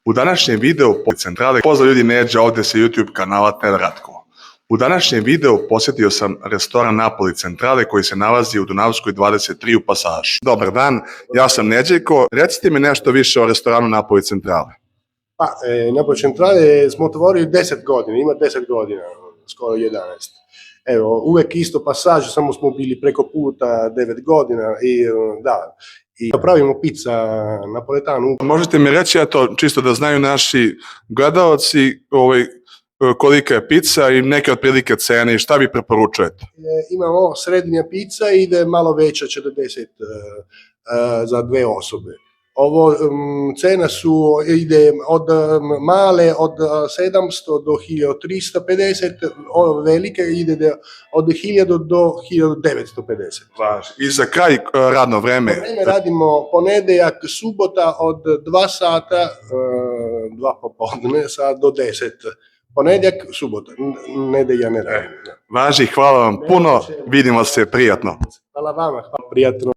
U današnjem videu centrale, pozdrav ljudi, Neđa ovde sa YouTube kanala Tel Ratko. U današnjem videu posjetio sam restoran Napoli Centrale koji se nalazi u Dunavskoj 23 u Pasažu. Dobar dan, ja sam Neđejko, recite mi nešto više o restoranu Napoli Centrale. Napoli Centrale smo otvorili 10 godina, ima 10 godina, skoro 11. Evo, uvek isto Pasaž, samo smo bili preko puta 9 godina i pravimo pizza napoletanu. Možete mi reći, eto, čisto da znaju naši gledalci, kolika je pizza i neke otprilike cene i šta vi preporučujete? Imamo srednja pizza, ide malo veća, 40 za dve osobe. Ovo cena ide od male od 700 do 1350, ovo velike ide od 1000 do 1950. I za kraj radno vreme? Vreme radimo ponedeljak, subota od 2 sata, 2 popodne do 10. Ponedeljak, subota, nedelja ne radimo. Važi, hvala vam puno, vidimo se, prijatno. Hvala vama, prijatno.